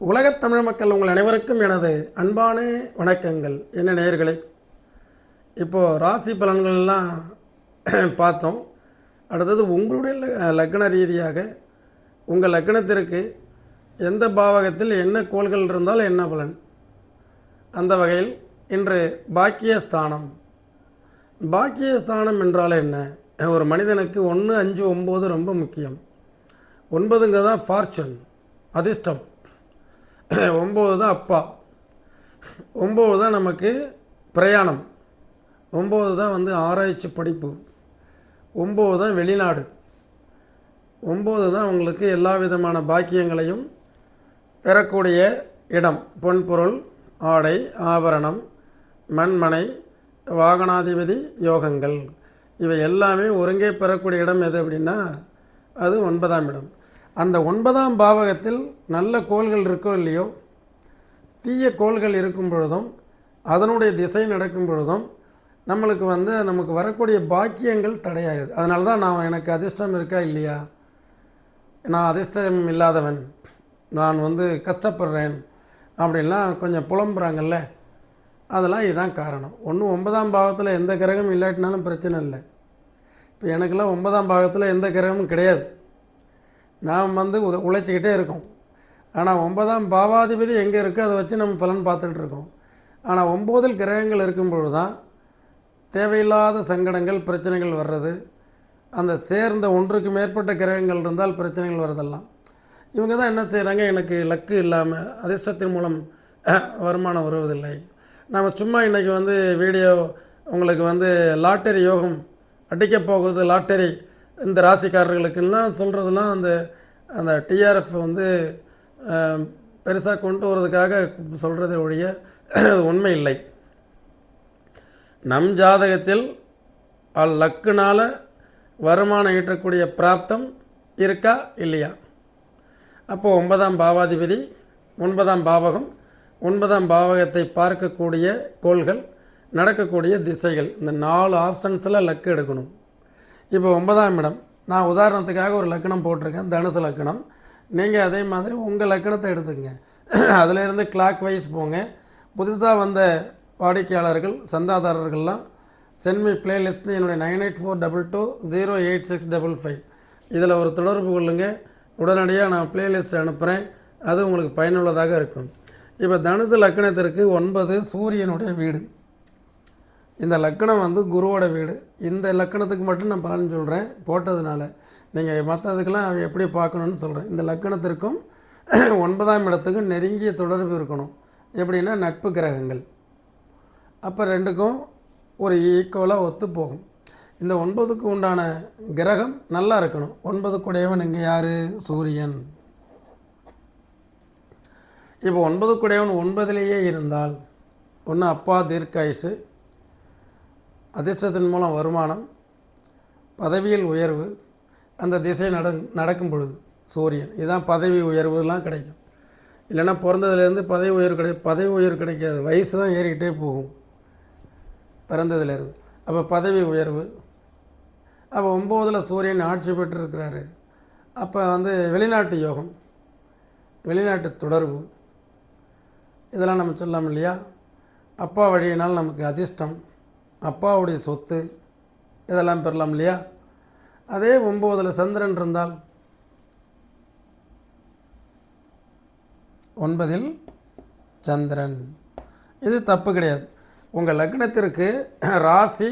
உலகத் தமிழ் மக்கள் உங்கள் அனைவருக்கும் எனது அன்பான வணக்கங்கள். என்ன நேயர்களே, இப்போது ராசி பலன்கள்லாம் பார்த்தோம். அடுத்தது உங்களுடைய லக்ன ரீதியாக உங்கள் லக்னத்திற்கு எந்த பாவகத்தில் என்ன கோள்கள் இருந்தால் என்ன பலன், அந்த வகையில் இன்று பாக்கியஸ்தானம். பாக்கியஸ்தானம் என்றால் என்ன? ஒரு மனிதனுக்கு 1, 5, 9 ரொம்ப முக்கியம். 9ங்க தான் ஃபார்ச்சூன், அதிர்ஷ்டம். 9 தான் அப்பா, 9 தான் நமக்கு பிரயாணம், 9 தான் ஆராய்ச்சி படிப்பு, 9 தான் வெளிநாடு, 9 தான் உங்களுக்கு எல்லா விதமான பாக்கியங்களையும் பெறக்கூடிய இடம். பொன்பொருள், ஆடை, ஆபரணம், மண்மனை, வாகனாதிபதி யோகங்கள், இவை எல்லாமே ஒருங்கே பெறக்கூடிய இடம் எது அப்படின்னா அது 9ஆம் இடம். அந்த 9ஆம் பாவகத்தில் நல்ல கோள்கள் இருக்கோ இல்லையோ, தீய கோள்கள் இருக்கும் பொழுதும் அதனுடைய திசை நடக்கும் பொழுதும் நமக்கு வரக்கூடிய பாக்கியங்கள் தடையாகுது. அதனால தான் எனக்கு அதிர்ஷ்டம் இருக்கா இல்லையா, நான் அதிர்ஷ்டம் இல்லாதவன், நான் கஷ்டப்படுறேன் அப்படின்லாம் கொஞ்சம் புலம்புறாங்கல்ல, அதெல்லாம் இதுதான் காரணம். 9ஆம் பாவத்தில் எந்த கிரகமும் இல்லாட்டினாலும் பிரச்சனை இல்லை. இப்போ எனக்கெல்லாம் 9ஆம் பாவத்தில் எந்த கிரகமும் கிடையாது. நாம் உழைச்சிக்கிட்டே இருக்கோம். ஆனால் 9ஆம் பாவாதிபதி எங்கே இருக்கோ அதை வச்சு நம்ம பலன் பார்த்துட்டு இருக்கோம். ஆனால் 9இல் கிரகங்கள் இருக்கும்பொழுது தான் தேவையில்லாத சங்கடங்கள், பிரச்சனைகள் வர்றது, அந்த சேர்ந்த ஒன்றுக்கு மேற்பட்ட கிரகங்கள் இருந்தால் பிரச்சனைகள் வர்றதெல்லாம். இவங்க தான் என்ன செய்கிறாங்க, எனக்கு லக்கு இல்லாமல் அதிர்ஷ்டத்தின் மூலம் வருமானம் வருவதில்லை. நம்ம சும்மா இன்றைக்கி வீடியோ உங்களுக்கு லாட்டரி யோகம் அடிக்கப் போகுது, லாட்டரி இந்த ராசிக்காரர்களுக்கெல்லாம் சொல்கிறதுலாம் அந்த டிஆர்எஃப் பெருசாக கொண்டு வரதுக்காக சொல்கிறத ஒழிய உண்மை இல்லை. நம் ஜாதகத்தில் லக்குனால் வருமானம் ஈட்டக்கூடிய பிராப்தம் இருக்கா இல்லையா? அப்போது 9ஆம் பாவாதிபதி, 9ஆம் பாவகம், 9ஆம் பாவகத்தை பார்க்கக்கூடிய கோள்கள், நடக்கக்கூடிய திசைகள், இந்த 4 ஆப்ஷன்ஸில் லக்கு எடுக்கணும். இப்போ 9ஆம் இடம், நான் உதாரணத்துக்காக ஒரு லக்கணம் போட்டிருக்கேன், தனுசு லக்கணம். நீங்கள் அதே மாதிரி உங்கள் லக்கணத்தை எடுத்துங்க, அதிலேருந்து கிளாக் வைஸ் போங்க. புதுசாக வந்த வாடிக்கையாளர்கள், சந்தாதாரர்கள்லாம் சென்மி பிளேலிஸ்ட்னு என்னுடைய 9842208655 இதில் ஒரு தொடர்பு கொள்ளுங்க. உடனடியாக நான் பிளேலிஸ்ட் அனுப்புகிறேன், அது உங்களுக்கு பயனுள்ளதாக இருக்கும். இப்போ தனுசு லக்கணத்திற்கு 9 சூரியனுடைய வீடு. இந்த லக்கணம் குருவோட வீடு. இந்த லக்கணத்துக்கு மட்டும் நான் பலன் சொல்கிறேன் போட்டதுனால, நீங்கள் மற்றதுக்கெல்லாம் எப்படி பார்க்கணுன்னு சொல்கிறேன். இந்த லக்கணத்திற்கும் 9ஆம் இடத்துக்கும் நெருங்கிய தொடர்பு இருக்கணும். எப்படின்னா நட்பு கிரகங்கள், அப்போ ரெண்டுக்கும் ஒரு ஈக்குவலாக ஒத்து போகும். இந்த 9க்கு உண்டான கிரகம் நல்லா இருக்கணும். 9 கூடையவன் இங்கே யார்? சூரியன். இப்போ 9 கூடையவன் 9லேயே இருந்தால் ஒன்று அப்பா தீர்க்காயுசு, அதிர்ஷ்டத்தின் மூலம் வருமானம், பதவியில் உயர்வு, அந்த திசை நடக்கும் பொழுது சூரியன், இதுதான் பதவி உயர்வுலாம் கிடைக்கும். இல்லைன்னா பிறந்ததுலேருந்து பதவி உயர்வு கிடைக்காது, வயசு தான் ஏறிக்கிட்டே போகும் பிறந்ததுலேருந்து. அப்போ பதவி உயர்வு. அப்போ 9இல் சூரியன் ஆட்சி பெற்றிருக்கிறாரு. அப்போ வெளிநாட்டு யோகம், வெளிநாட்டு தொடர்பு, இதெல்லாம் நம்ம சொல்லலாம் இல்லையா? அப்பா வழியினால் நமக்கு அதிர்ஷ்டம், அப்பாவுடைய சொத்து, இதெல்லாம் பெறலாம் இல்லையா? அதே 9இல் சந்திரன் இருந்தால், 9இல் சந்திரன், இது தப்பு கிடையாது. உங்கள் லக்னத்திற்கு ராசி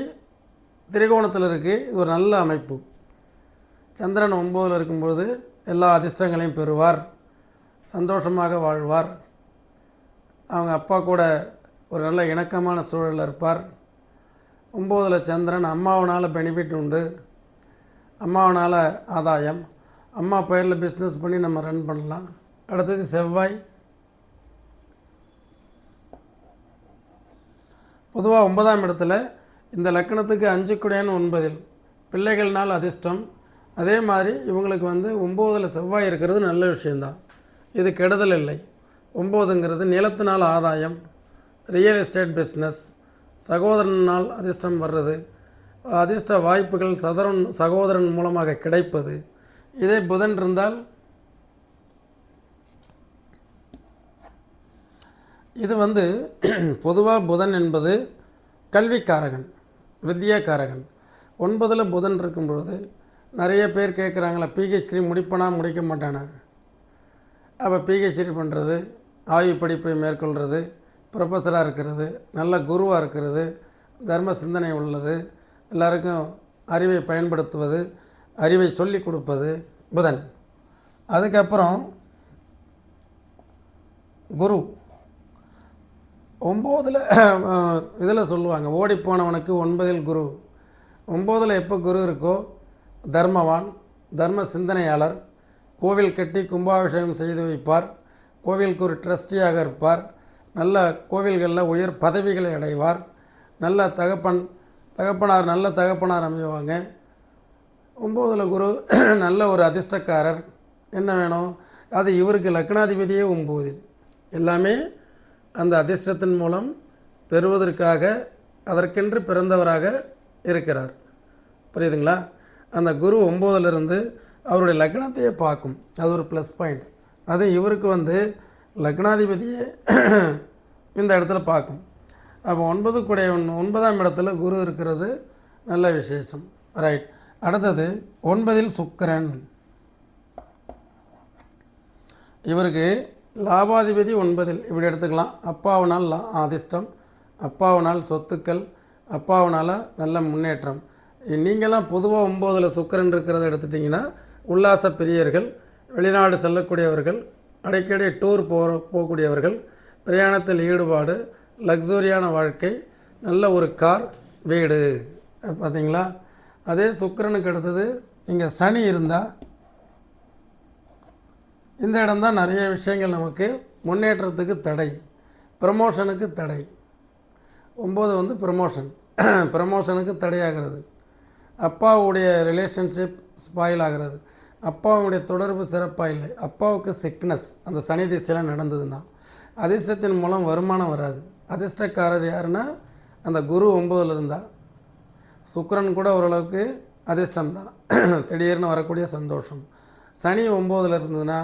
திரிகோணத்தில் இருக்குது, இது ஒரு நல்ல அமைப்பு. சந்திரன் 9இல் இருக்கும்பொழுது எல்லா அதிர்ஷ்டங்களையும் பெறுவார், சந்தோஷமாக வாழ்வார், அவங்க அப்பா கூட ஒரு நல்ல இணக்கமான சூழலில் இருப்பார். 9இல் சந்திரன், அம்மாவனால் பெனிஃபிட் உண்டு, அம்மாவனால் ஆதாயம், அம்மா பெயரில் பிஸ்னஸ் பண்ணி நம்ம ரன் பண்ணலாம். அடுத்தது செவ்வாய். பொதுவாக 9ஆம் இடத்துல இந்த லக்கணத்துக்கு 5 கூடையன் 9இல் பிள்ளைகள்னால் அதிர்ஷ்டம். அதே மாதிரி இவங்களுக்கு 9இல் செவ்வாய் இருக்கிறது நல்ல விஷயந்தான், இது கெடுதல் இல்லை. 9ங்கிறது நிலத்தினால் ஆதாயம், ரியல் எஸ்டேட் பிஸ்னஸ், சகோதரனால் அதிர்ஷ்டம் வர்றது, அதிர்ஷ்ட வாய்ப்புகள் சகோதரன் மூலமாக கிடைப்பது. இதே புதன் இருந்தால் இது வந்து பொதுவாக புதன் என்பது கல்விக்காரகன், வித்யாக்காரகன். 9ல் புதன் இருக்கும் பொழுது நிறைய பேர் கேட்குறாங்களா, பிஹெச்டி முடிப்பனா முடிக்க மாட்டானா? அப்போ பிஹெச்டி பண்ணுறது, ஆய்வு படிப்பை மேற்கொள்கிறது, ப்ரொஃபஸராக இருக்கிறது, நல்ல குருவாக இருக்கிறது, தர்ம சிந்தனை உள்ளது, எல்லாருக்கும் அறிவை பயன்படுத்துவது, அறிவை சொல்லிக் கொடுப்பது புதன். அதுக்கப்புறம் குரு 9ல் இதில் சொல்லுவாங்க, ஓடிப்போனவனுக்கு 9ல் குரு. 9ல் எப்போ குரு இருக்கோ தர்மவான், தர்ம சிந்தனையாளர், கோவில் கட்டி கும்பாபிஷேகம் செய்து வைப்பார், கோவிலுக்கு ஒரு ட்ரஸ்டியாக இருப்பார், நல்ல கோவில்களில் உயர் பதவிகளை அடைவார், நல்ல தகப்பனார் நல்ல தகப்பனார் அமைவாங்க. 9ல் குரு நல்ல ஒரு அதிர்ஷ்டக்காரர். என்ன வேணும்? அது இவருக்கு லக்னாதிபதியே 9. எல்லாமே அந்த அதிர்ஷ்டத்தின் மூலம் பெறுவதற்காக அதற்கென்று பிறந்தவராக இருக்கிறார். புரியுதுங்களா? அந்த குரு 9லிருந்து அவருடைய லக்னத்தையே பார்க்கும். அது ஒரு ப்ளஸ் பாயிண்ட். அது இவருக்கு வந்து லக்னாதிபதியே இந்த இடத்துல பார்க்கும். அப்போ 9ஆம் இடத்துல குரு இருக்கிறது நல்ல விசேஷம். ரைட். அடுத்தது 9ல் சுக்கிரன். இவருக்கு லாபாதிபதி 9ல் இப்படி எடுத்துக்கலாம். அப்பாவினால் அதிர்ஷ்டம், அப்பாவினால் சொத்துக்கள், அப்பாவினால் நல்ல முன்னேற்றம். நீங்களாம் பொதுவாக 9ல் சுக்கிரன் இருக்கிறத எடுத்துட்டிங்கன்னா உல்லாச பிரியர்கள், வெளிநாடு செல்லக்கூடியவர்கள், அடிக்கடி டூர் போகக்கூடியவர்கள், பிரயாணத்தில் ஈடுபாடு, லக்ஸூரியான வாழ்க்கை, நல்ல ஒரு கார், வீடு. பார்த்தீங்களா? அதே சுக்கிரனுக்கு அடுத்தது இங்கே சனி இருந்தால் இந்த இடம்தான் நிறைய விஷயங்கள் நமக்கு முன்னேற்றத்துக்கு தடை, ப்ரமோஷனுக்கு தடை. 9 வந்து ப்ரமோஷனுக்கு தடையாகிறது. அப்பாவுடைய ரிலேஷன்ஷிப் ஸ்பாயில் ஆகிறது, அப்பாவுடைய தொடர்பு சிறப்பாக இல்லை, அப்பாவுக்கு சிக்னஸ் அந்த சனி திசையில் நடந்ததுன்னா அதிர்ஷ்டத்தின் மூலம் வருமானம் வராது. அதிர்ஷ்டக்காரர் யாருன்னா அந்த குரு 9ல் இருந்தால், சுக்கிரன் கூட ஓரளவுக்கு அதிர்ஷ்டம்தான், திடீர்னு வரக்கூடிய சந்தோஷம். சனி 9ல் இருந்ததுன்னா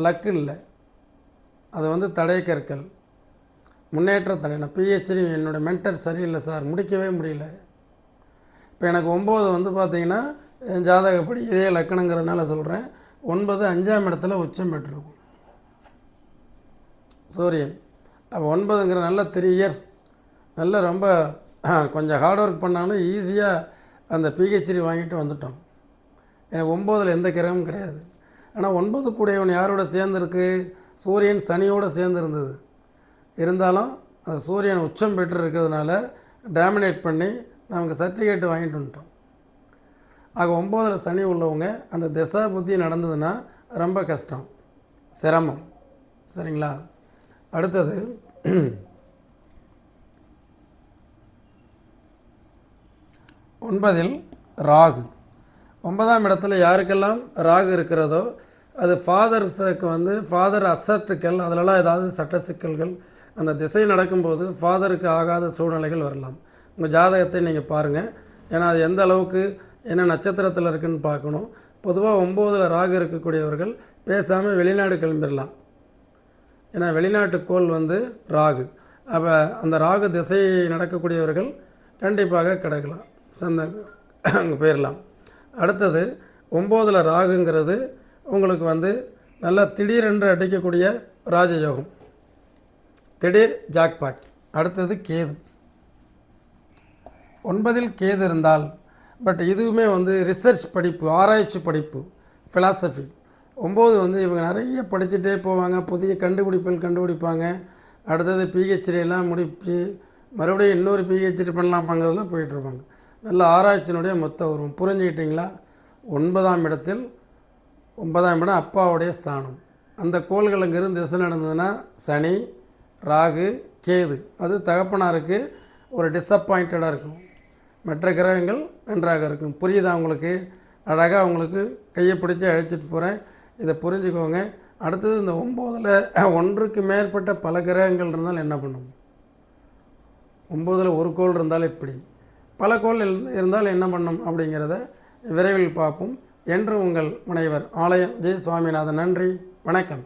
லக்கு இல்லை, அது வந்து தடை கற்கள், முன்னேற்ற தடை. நான் பிஹெச்டி என்னோடய மென்டர் சரியில்லை சார், முடிக்கவே முடியல. இப்போ எனக்கு 9 வந்து பார்த்திங்கன்னா என் ஜாதகப்படி இதே லக்கணங்கிறதுனால சொல்கிறேன், 9 5ஆம் இடத்துல உச்சம் பெற்றிருக்கும் சூரியன். அப்போ 9ங்கிற நல்ல 3 இயர்ஸ் நல்ல ரொம்ப கொஞ்சம் ஹார்ட் ஒர்க் பண்ணாலும் ஈஸியாக அந்த பிஹெச்டி வாங்கிட்டு வந்துட்டோம். எனக்கு 9ல் எந்த கிரகமும் கிடையாது. ஆனால் 9 கூடையவன் யாரோட சேர்ந்துருக்கு? சூரியன் சனியோடு சேர்ந்து இருந்தது. இருந்தாலும் அந்த சூரியன் உச்சம் பெற்று இருக்கிறதுனால டாமினேட் பண்ணி நமக்கு சர்டிஃபிகேட் வாங்கிட்டு வந்துட்டோம். ஆக 9ல் சனி உள்ளவங்க அந்த திசா புத்தி நடந்ததுன்னா ரொம்ப கஷ்டம், சிரமம். சரிங்களா? அடுத்தது 9ல் ராகு. 9ஆம் இடத்துல யாருக்கெல்லாம் ராகு இருக்கிறதோ அது ஃபாதர்ஸுக்கு வந்து ஃபாதர் அசட்டுக்கள், அதிலலாம் ஏதாவது சட்ட சிக்கல்கள் அந்த திசை நடக்கும்போது ஃபாதருக்கு ஆகாத சூழ்நிலைகள் வரலாம். உங்கள் ஜாதகத்தை நீங்கள் பாருங்கள். ஏன்னா அது எந்த அளவுக்கு என்ன நட்சத்திரத்தில் இருக்குதுன்னு பார்க்கணும். பொதுவாக 9ல் ராகு இருக்கக்கூடியவர்கள் பேசாமல் வெளிநாடு கிளம்பிடலாம். ஏன்னா வெளிநாட்டு கோள் வந்து ராகு. அப்போ அந்த ராகு திசை நடக்கக்கூடியவர்கள் கண்டிப்பாக கிடைக்கலாம், அங்கே போயிடலாம். அடுத்தது 9ல் ராகுங்கிறது உங்களுக்கு வந்து நல்லா திடீரென்று அடிக்கக்கூடிய ராஜயோகம், திடீர் ஜாக்பாட். அடுத்தது கேது. 9ல் கேது இருந்தால், பட் இதுவுமே வந்து ரிசர்ச் படிப்பு, ஆராய்ச்சி படிப்பு, ஃபிலாசபி. 9 வந்து இவங்க நிறைய படிச்சுட்டே போவாங்க, புதிய கண்டுபிடிப்புகள் கண்டுபிடிப்பாங்க. அடுத்தது பிஹெச்டியெல்லாம் முடிச்சு மறுபடியும் இன்னொரு பிஹெச்டி பண்ணலாம்ங்கிறதுலாம் போயிட்டுருப்பாங்க. நல்ல ஆராய்ச்சியினுடைய மொத்த உருவம். புரிஞ்சுக்கிட்டிங்களா? 9ஆம் இடத்தில், 9ஆம் இடம் அப்பாவுடைய ஸ்தானம். அந்த கோள்கள் அங்கேருந்து திசை நடந்ததுன்னா சனி, ராகு, கேது, அது தகப்பனாருக்கு ஒரு டிஸப்பாயிண்டடாக இருக்கும். மற்ற கிரகங்கள் நன்றாக இருக்கும். புரியுதா உங்களுக்கு? அழகாக உங்களுக்கு கையை பிடிச்சி அழைச்சிட்டு போகிறேன், இதை புரிஞ்சுக்கோங்க. அடுத்தது இந்த 9ல் ஒன்றுக்கு மேற்பட்ட பல கிரகங்கள் இருந்தால் என்ன பண்ணும்? 9ல் ஒரு கோள் இருந்தால் எப்படி, பல கோள் இருந்தால் என்ன பண்ணும் அப்படிங்கிறத விரைவில் பார்ப்போம். என்று உங்கள் முனைவர் ஆலயம் ஜெய் சுவாமிநாதன். நன்றி, வணக்கம்.